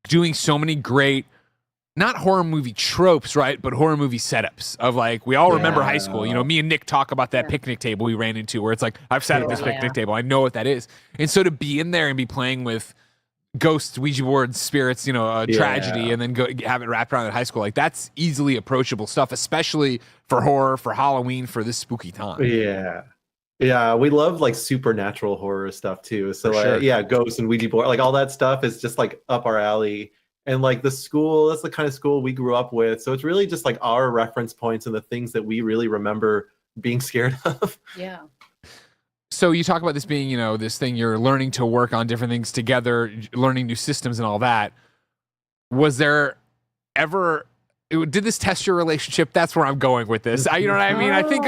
S1: doing so many great, not horror movie tropes, right? But horror movie setups of like, we all remember high school. You know, me and Nick talk about that picnic table we ran into where it's like, I've sat at this picnic table. I know what that is. And so to be in there and be playing with ghosts, Ouija boards, spirits, you know, tragedy, and then go have it wrapped around in high school, like that's easily approachable stuff, especially for horror, for Halloween, for this spooky time.
S3: Yeah, we love like supernatural horror stuff too. So ghosts and Ouija board, like all that stuff is just like up our alley. And like the school, that's the kind of school we grew up with. So it's really just like our reference points and the things that we really remember being scared of.
S6: Yeah.
S1: So you talk about this being, you know, this thing you're learning to work on different things together, learning new systems and all that. Was there ever, did this test your relationship? That's where I'm going with this. You know what I mean? I think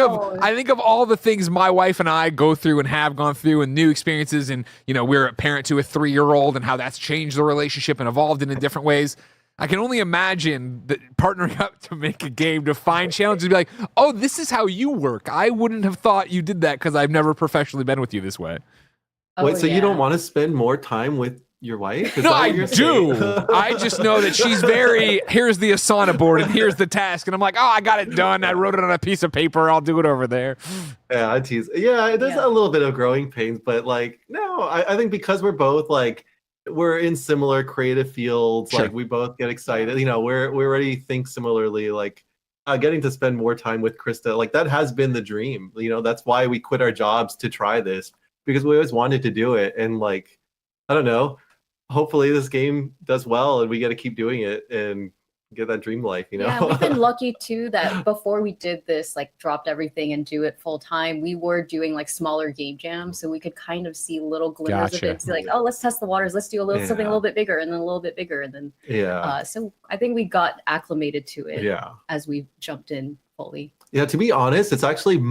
S1: of all the things my wife and I go through and have gone through and new experiences, and you know, we're a parent to a 3-year-old and how that's changed the relationship and evolved in different ways. I can only imagine that partnering up to make a game to find challenges and be like, oh, this is how you work. I wouldn't have thought you did that because I've never professionally been with you this way.
S3: Wait, so you don't want to spend more time with your wife?
S1: No, I do. I just know that she's very, here's the Asana board and here's the task. And I'm like, oh, I got it done. I wrote it on a piece of paper. I'll do it over there.
S3: Yeah, I tease. Yeah, there's a little bit of growing pains, but like, no, I think because we're both like, we're in similar creative fields. Sure. Like we both get excited. You know, we already think similarly. Like getting to spend more time with Krista, like that has been the dream. You know, that's why we quit our jobs to try this. because we always wanted to do it. And like, I don't know, hopefully this game does well and we get to keep doing it and get that dream life, you know?
S6: Yeah, we've been lucky too that before we did this, like dropped everything and do it full time, we were doing like smaller game jams, so we could kind of see little glimmers of it. So like, oh, let's test the waters, let's do a little something a little bit bigger, and then a little bit bigger, and then so I think we got acclimated to it as we jumped in fully.
S3: Yeah, to be honest, it's actually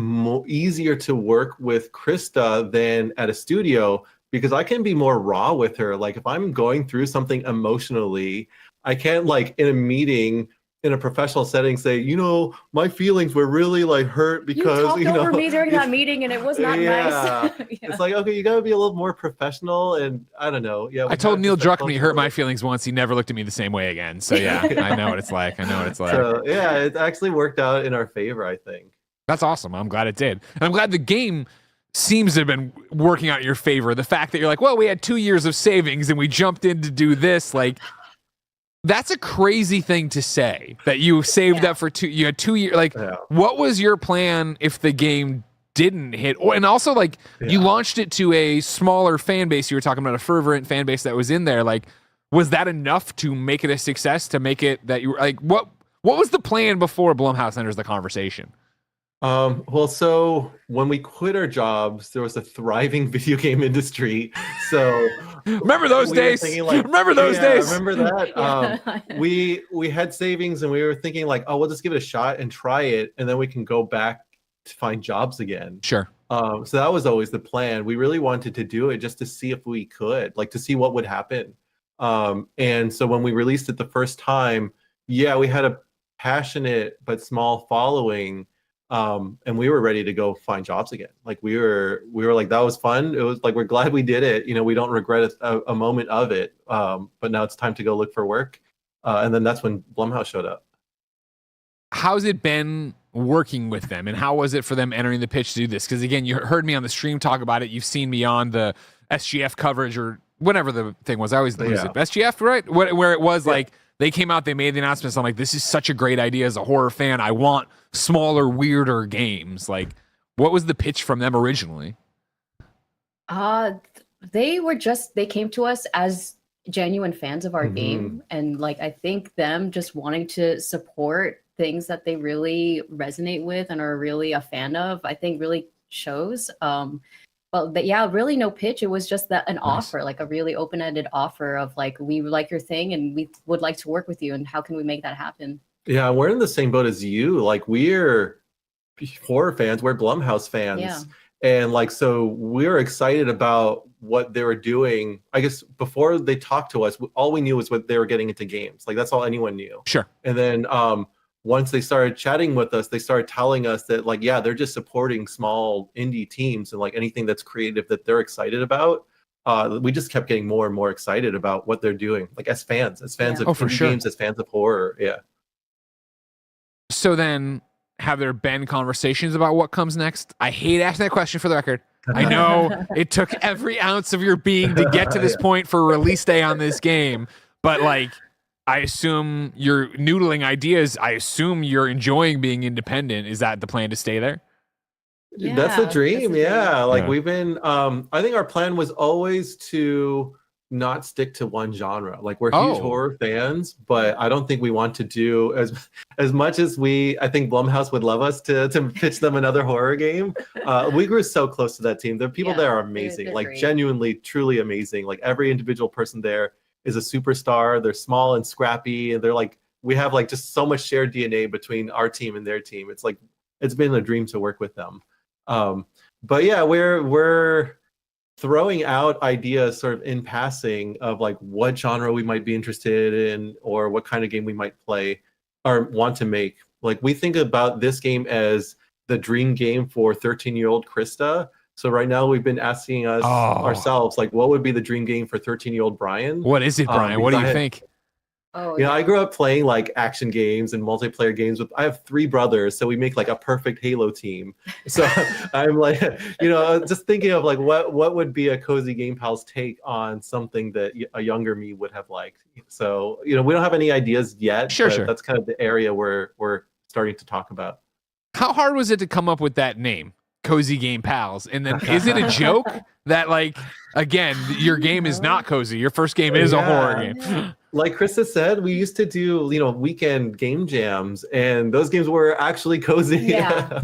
S3: easier to work with Krista than at a studio because I can be more raw with her. Like if I'm going through something emotionally, I can't like in a meeting in a professional setting say, you know, my feelings were really like hurt because
S6: you talked over me during that meeting and it was not nice.
S3: It's like, okay, you gotta be a little more professional, and I don't know. Yeah,
S1: I told Neil Druckmann he hurt my feelings once. He never looked at me the same way again. So yeah, I know what it's like.
S3: So yeah, it actually worked out in our favor, I think.
S1: That's awesome. I'm glad it did. And I'm glad the game seems to have been working out in your favor. The fact that you're like, well, we had 2 years of savings and we jumped in to do this, like, that's a crazy thing to say, that you saved up for you had 2 years. Like, what was your plan if the game didn't hit? And also, like, you launched it to a smaller fan base. You were talking about a fervent fan base that was in there. Like, was that enough to make it a success, to make it that you were like, what was the plan before Blumhouse enters the conversation?
S3: Well, so when we quit our jobs, there was a thriving video game industry. So
S1: remember those days? Remember those days?
S3: Remember that? We had savings and we were thinking like, oh, we'll just give it a shot and try it, and then we can go back to find jobs again.
S1: Sure.
S3: So that was always the plan. We really wanted to do it just to see if we could, like to see what would happen. And so when we released it the first time, we had a passionate but small following. And we were ready to go find jobs again. Like we were like, that was fun. It was like, we're glad we did it. You know, we don't regret a moment of it. But now it's time to go look for work. And then that's when Blumhouse showed up.
S1: How's it been working with them, and how was it for them entering the pitch to do this? Because again, you heard me on the stream talk about it. You've seen me on the SGF coverage or whatever the thing was. I always lose it. SGF, right? Where it was like, they came out, they made the announcements. I'm like, this is such a great idea as a horror fan. I want smaller, weirder games. Like, what was the pitch from them originally?
S6: They came to us as genuine fans of our game. And like, I think them just wanting to support things that they really resonate with and are really a fan of, I think really shows. But yeah, really no pitch. It was just an offer, like a really open-ended offer of like, we like your thing and we would like to work with you, and how can we make that happen? Yeah,
S3: we're in the same boat as you. Like, we're horror fans, we're Blumhouse fans. Yeah. And like, so we're excited about what they were doing. I guess before they talked to us, all we knew was what they were getting into games. Like, that's all anyone knew.
S1: Sure.
S3: And then once they started chatting with us, they started telling us that like, they're just supporting small indie teams and like anything that's creative that they're excited about. We just kept getting more and more excited about what they're doing, like as fans of indie games, as fans of horror. Yeah.
S1: So then, have there been conversations about what comes next? I hate asking that question, for the record. I know it took every ounce of your being to get to this point for release day on this game, but like, I assume you're noodling ideas. I assume you're enjoying being independent. Is that the plan, to stay there?
S3: Yeah, that's the dream. Like we've been, I think our plan was always to not stick to one genre. Like, we're huge horror fans, but I don't think we want to do as much as I think Blumhouse would love us to pitch them another horror game. We grew so close to that team. The people there are amazing, they're like great. Genuinely, truly amazing. Like, every individual person there is a superstar. They're small and scrappy, and they're like, we have like just so much shared DNA between our team and their team. It's like, it's been a dream to work with them. But yeah, we're throwing out ideas sort of in passing of like what genre we might be interested in, or what kind of game we might play or want to make. Like, we think about this game as the dream game for 13-year-old Krista. So right now we've been asking ourselves, like, what would be the dream game for 13-year-old Brian?
S1: What is it, Brian? What do you think?
S3: I grew up playing like action games and multiplayer games I have 3 brothers, so we make like a perfect Halo team. So I'm like, just thinking of like what would be a Cozy Game Pals take on something that a younger me would have liked. So, we don't have any ideas yet. Sure. That's kind of the area we're starting to talk about.
S1: How hard was it to come up with that name? cozy game pals. And then is it a joke that like, again, your game is not cozy? Your first game is a horror game.
S3: Like Krista said, we used to do, weekend game jams, and those games were actually cozy.
S6: Yeah.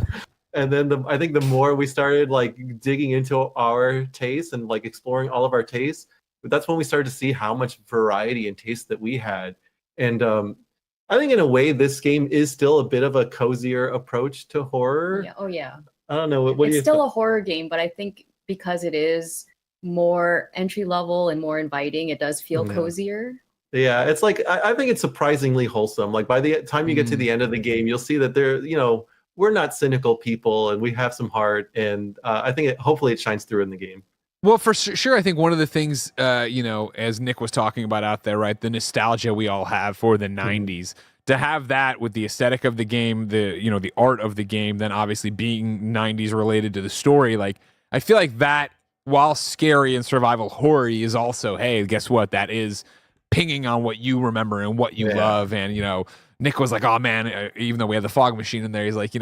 S3: And then I think the more we started like digging into our tastes and like exploring all of our tastes, that's when we started to see how much variety and taste that we had. And I think in a way, this game is still a bit of a cozier approach to horror.
S6: Yeah. Oh yeah.
S3: I don't know. What do you
S6: It's still a horror game, but I think because it is more entry level and more inviting, it does feel cozier.
S3: Yeah, it's like I think it's surprisingly wholesome. Like by the time you get to the end of the game, you'll see that we're not cynical people and we have some heart, and I think hopefully it shines through in the game.
S1: Well, for sure, I think one of the things, as Nick was talking about out there, right, the nostalgia we all have for the 90s, to have that with the aesthetic of the game, the art of the game, then obviously being 90s related to the story, like, I feel like that, while scary and survival horror, is also, hey, guess what, that is pinging on what you remember and what you love. And Nick was like, oh man, even though we have the fog machine in there, he's like,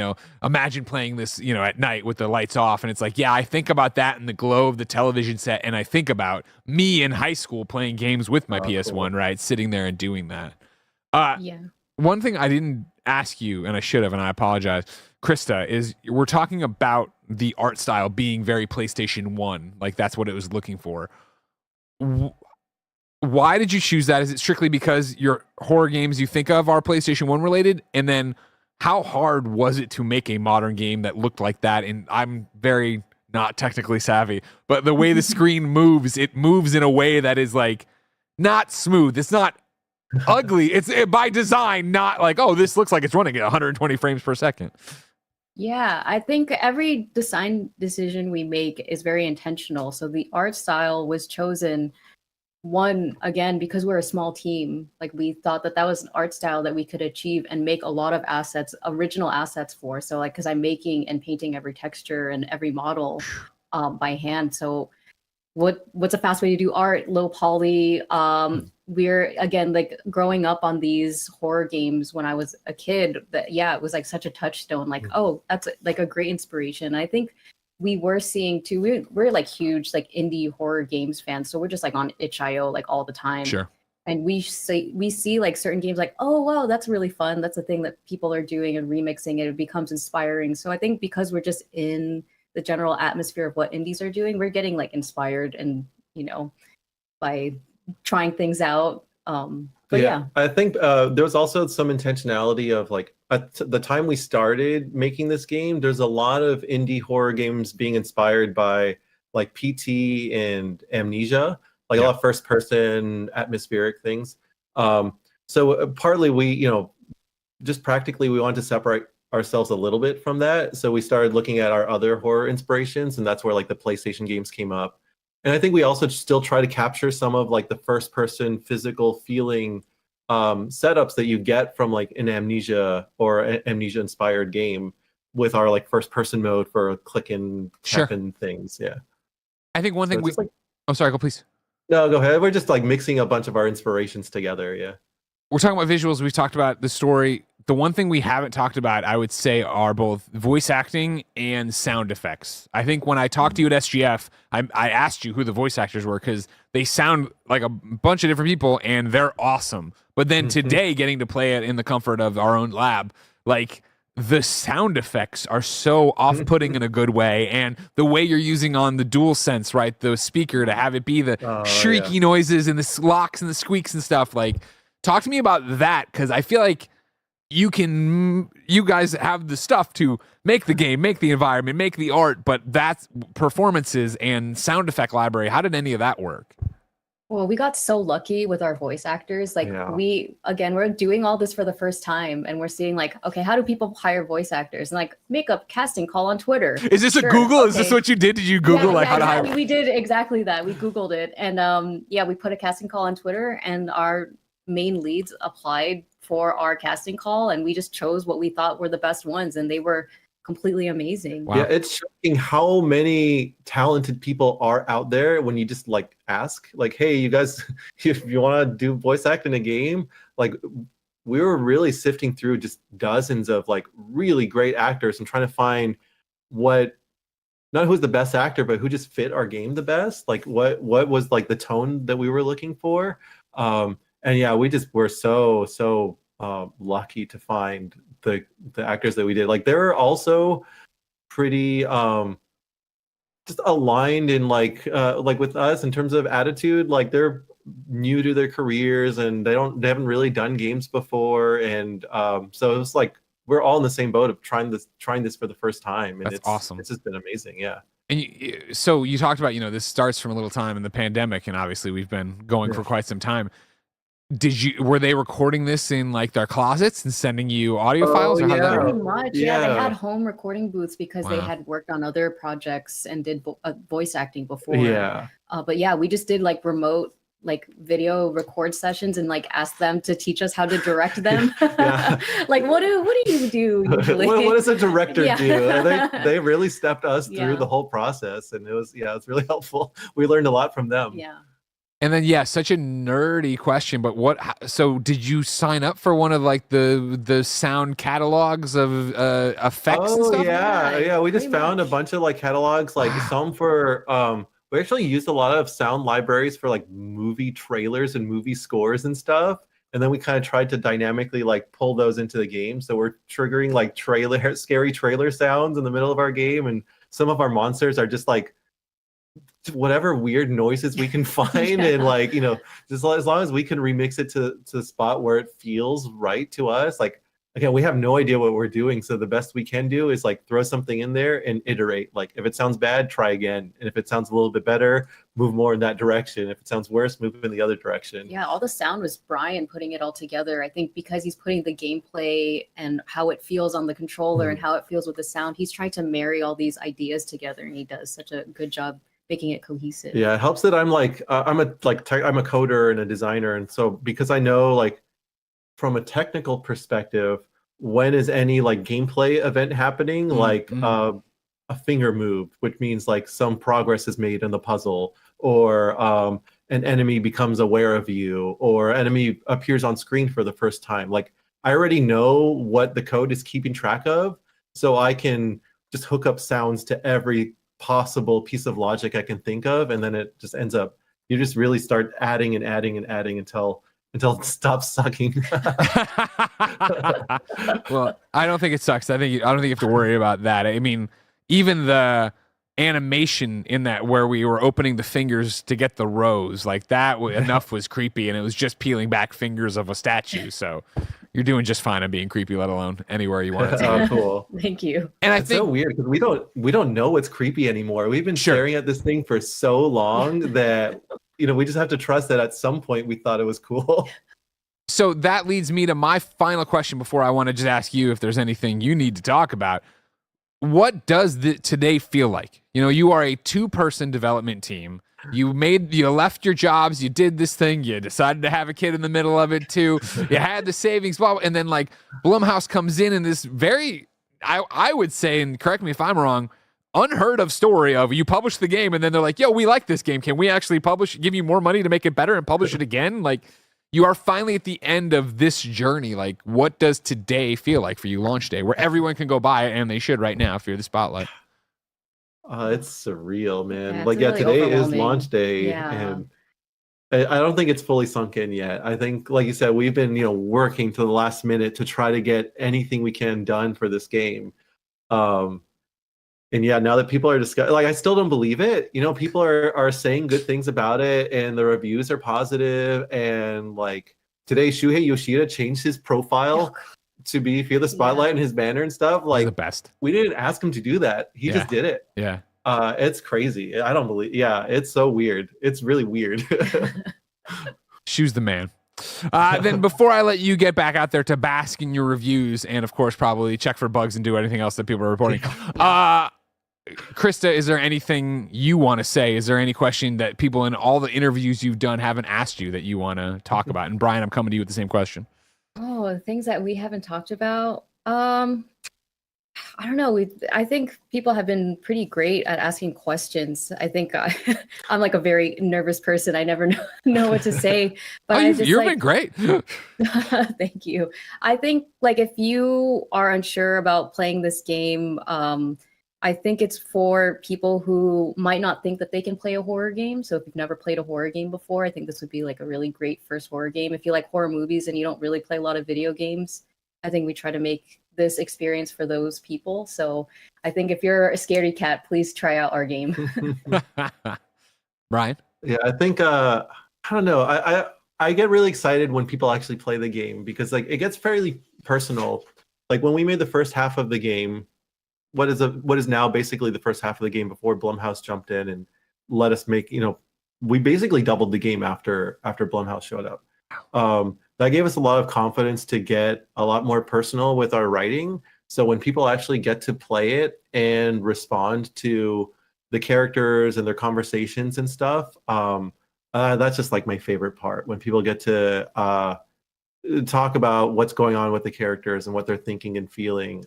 S1: imagine playing this at night with the lights off. And it's like, yeah, I think about that in the glow of the television set, and I think about me in high school playing games with my PS1, right, sitting there and doing that. One thing I didn't ask you, and I should have, and I apologize, Krista, is we're talking about the art style being very PlayStation 1, like that's what it was looking for. Why did you choose that? Is it strictly because your horror games you think of are PlayStation 1 related? And then how hard was it to make a modern game that looked like that? And I'm very not technically savvy, but the way the screen moves, it moves in a way that is like not smooth. It's not ugly. It's by design, not like, oh, this looks like it's running at 120 frames per second.
S6: Yeah, I think every design decision we make is very intentional. So the art style was chosen again, because we're a small team. Like we thought that was an art style that we could achieve and make a lot of original assets for. So like, because I'm making and painting every texture and every model by hand. So what's a fast way to do art? Low poly. We're again like growing up on these horror games when I was a kid. It was like such a touchstone. Like, oh, that's like a great inspiration. I think we were seeing too. We're like huge like indie horror games fans, so we're just like on itch.io like all the time.
S1: Sure.
S6: And we see like certain games like, oh wow, that's really fun. That's a thing that people are doing and remixing it. It becomes inspiring. So I think because we're just in the general atmosphere of what indies are doing, we're getting like inspired and by trying things out. But yeah,
S3: I think there was also some intentionality of like at the time we started making this game, there's a lot of indie horror games being inspired by like PT and Amnesia, like a lot of first person atmospheric things. So partly we, just practically we wanted to separate ourselves a little bit from that. So we started looking at our other horror inspirations, and that's where like the PlayStation games came up. And I think we also still try to capture some of like the first person physical feeling setups that you get from like an Amnesia or an Amnesia inspired game with our like first person mode for clicking, tapping things. Yeah.
S1: I think one thing oh, sorry, go please.
S3: No, go ahead. We're just like mixing a bunch of our inspirations together. Yeah.
S1: We're talking about visuals. We've talked about the story. The one thing we haven't talked about, I would say, are both voice acting and sound effects. I think when I talked to you at SGF, I asked you who the voice actors were because they sound like a bunch of different people and they're awesome. But then today, getting to play it in the comfort of our own lab, like the sound effects are so off-putting in a good way. And the way you're using on the DualSense, right, the speaker to have it be the shrieky noises and the locks and the squeaks and stuff. Like, talk to me about that, because I feel like you guys have the stuff to make the game, make the environment, make the art, but that's performances and sound effect library. How did any of that work?
S6: Well, we got so lucky with our voice actors. Like we're doing all this for the first time, and we're seeing like, okay, how do people hire voice actors? And like, make a casting call on Twitter.
S1: Is this a Google? Okay. Is this what you did? Did you Google how to hire?
S6: We did exactly that. We Googled it, and we put a casting call on Twitter, and our main leads applied for our casting call, and we just chose what we thought were the best ones, and they were completely amazing.
S3: Wow. Yeah, it's shocking how many talented people are out there when you just like ask, like, hey, you guys, if you want to do voice act in a game, like we were really sifting through just dozens of like really great actors and trying to find what not who's the best actor, but who just fit our game the best. Like what was like the tone that we were looking for. And yeah, we're so lucky to find the actors that we did. Like they're also pretty just aligned in like with us in terms of attitude. Like they're new to their careers and they haven't really done games before, and so it was like we're all in the same boat of trying this for the first time, and
S1: That's awesome.
S3: It's just been amazing. Yeah.
S1: And so you talked about, this starts from a little time in the pandemic, and obviously we've been going for quite some time. Were they recording this in like their closets and sending you audio files? Or
S3: yeah.
S6: Pretty much. Yeah, they had home recording booths because they had worked on other projects and did voice acting before.
S3: Yeah.
S6: But yeah, we just did like remote like video record sessions and like asked them to teach us how to direct them. Like what do you do usually?
S3: what does a director do? And they really stepped us through the whole process, and it's really helpful. We learned a lot from them.
S6: Yeah.
S1: And then such a nerdy question, but so did you sign up for one of like the sound catalogs of effects and stuff?
S3: Yeah, we just found a bunch of like catalogs, like some for we actually used a lot of sound libraries for like movie trailers and movie scores and stuff. And then we kind of tried to dynamically like pull those into the game. So we're triggering like scary trailer sounds in the middle of our game. And some of our monsters are just like whatever weird noises we can find. And like, just as long as we can remix it to the spot where it feels right to us. Like, again, we have no idea what we're doing. So the best we can do is like throw something in there and iterate. Like if it sounds bad, try again. And if it sounds a little bit better, move more in that direction. If it sounds worse, move in the other direction.
S6: Yeah, all the sound was Brian putting it all together. I think because he's putting the gameplay and how it feels on the controller and how it feels with the sound, he's trying to marry all these ideas together, and he does such a good job making it cohesive.
S3: Yeah, it helps that I'm like I'm a coder and a designer, and so because I know like from a technical perspective, when is any like gameplay event happening, like a finger move, which means like some progress is made in the puzzle, or an enemy becomes aware of you, or enemy appears on screen for the first time. Like I already know what the code is keeping track of, so I can just hook up sounds to every possible piece of logic I can think of, and then it just ends up, you just really start adding and adding and adding until it stops sucking.
S1: Well, I don't think it sucks. I don't think you have to worry about that. I mean, even the animation in that where we were opening the fingers to get the rose, like that enough was creepy, and it was just peeling back fingers of a statue. So you're doing just fine on being creepy, let alone anywhere you want it to.
S3: Oh, cool.
S6: Thank you.
S1: And
S3: it's so weird because we don't know what's creepy anymore. We've been staring at this thing for so long that we just have to trust that at some point we thought it was cool.
S1: So that leads me to my final question before I want to just ask you if there's anything you need to talk about. What does today feel like? You are a 2-person development team. You left your jobs, you did this thing, you decided to have a kid in the middle of it too. You had the savings, blah, and then like Blumhouse comes in this very, I would say, and correct me if I'm wrong, unheard of story of you publish the game and then they're like, yo, we like this game. Can we actually give you more money to make it better and publish it again? Like you are finally at the end of this journey. Like what does today feel like for you, launch day, where everyone can go buy it, and they should right now if you're the Spotlight?
S3: It's surreal, man.
S6: Yeah, really
S3: today is launch day, and I don't think it's fully sunk in yet. I think, like you said, we've been working to the last minute to try to get anything we can done for this game. And yeah, now that people are discussing, like I still don't believe it. People are saying good things about it, and the reviews are positive. And like today, Shuhei Yoshida changed his profile to be Fear the Spotlight and his banner and stuff. Like
S1: the best.
S3: We didn't ask him to do that. He just did it.
S1: Yeah.
S3: It's crazy. I don't believe. Yeah, it's so weird. It's really weird.
S1: Shu's the man. Then before I let you get back out there to bask in your reviews and of course probably check for bugs and do anything else that people are reporting, Krista, is there anything you want to say? Is there any question that people in all the interviews you've done haven't asked you that you want to talk about? And Brian, I'm coming to you with the same question.
S6: Oh, the things that we haven't talked about. I don't know. I think people have been pretty great at asking questions. I think I'm like a very nervous person. I never know what to say. But
S1: you've been great.
S6: Thank you. I think like if you are unsure about playing this game, I think it's for people who might not think that they can play a horror game. So if you've never played a horror game before, I think this would be like a really great first horror game. If you like horror movies and you don't really play a lot of video games, I think we try to make this experience for those people. So I think if you're a scaredy cat, please try out our game.
S1: Brian?
S3: Yeah, I think I don't know. I get really excited when people actually play the game because like it gets fairly personal. Like when we made the first half of the game, what is now basically the first half of the game before Blumhouse jumped in and let us make, we basically doubled the game after Blumhouse showed up. That gave us a lot of confidence to get a lot more personal with our writing. So when people actually get to play it and respond to the characters and their conversations and stuff, that's just like my favorite part, when people get to talk about what's going on with the characters and what they're thinking and feeling.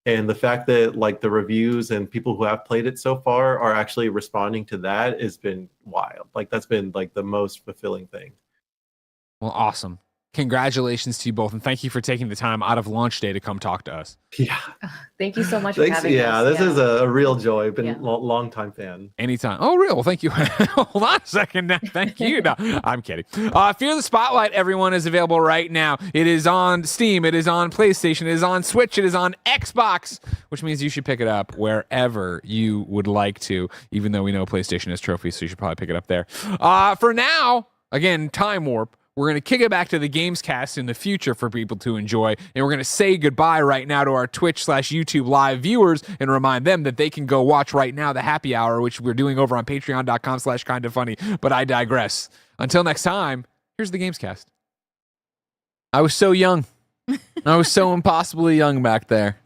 S3: And the fact that like the reviews and people who have played it so far are actually responding to that has been wild. Like that's been like the most fulfilling thing.
S1: Well, awesome. Congratulations to you both, and thank you for taking the time out of launch day to come talk to us.
S3: Yeah.
S6: Thank you so much for having us.
S3: Yeah, this is a real joy. I've been a long time fan.
S1: Anytime. Oh, real. Well, thank you. Hold on a second now. Thank you. No, I'm kidding. Fear the Spotlight, everyone, is available right now. It is on Steam. It is on PlayStation. It is on Switch. It is on Xbox, which means you should pick it up wherever you would like to, even though we know PlayStation has trophies, so you should probably pick it up there. For now, again, Time Warp. We're going to kick it back to the Gamescast in the future for people to enjoy. And we're going to say goodbye right now to our Twitch/YouTube live viewers and remind them that they can go watch right now the happy hour, which we're doing over on patreon.com/kindafunny. But I digress. Until next time, here's the Gamescast. I was so young. I was so impossibly young back there.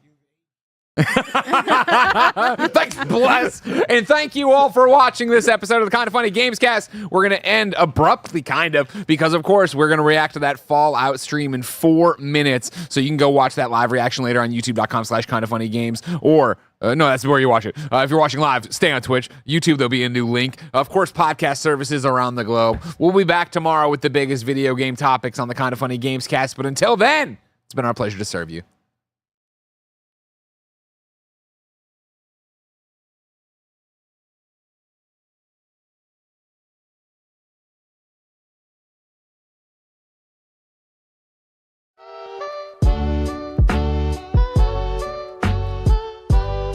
S1: Thanks, bless, and thank you all for watching this episode of the Kinda Funny Gamescast. We're gonna end abruptly, because of course we're gonna react to that Fallout stream in 4 minutes. So you can go watch that live reaction later on youtube.com/kindafunnygames, or no, that's where you watch it. If you're watching live, stay on Twitch. YouTube, there'll be a new link. Of course, podcast services around the globe. We'll be back tomorrow with the biggest video game topics on the Kinda Funny Gamescast. But until then, it's been our pleasure to serve you.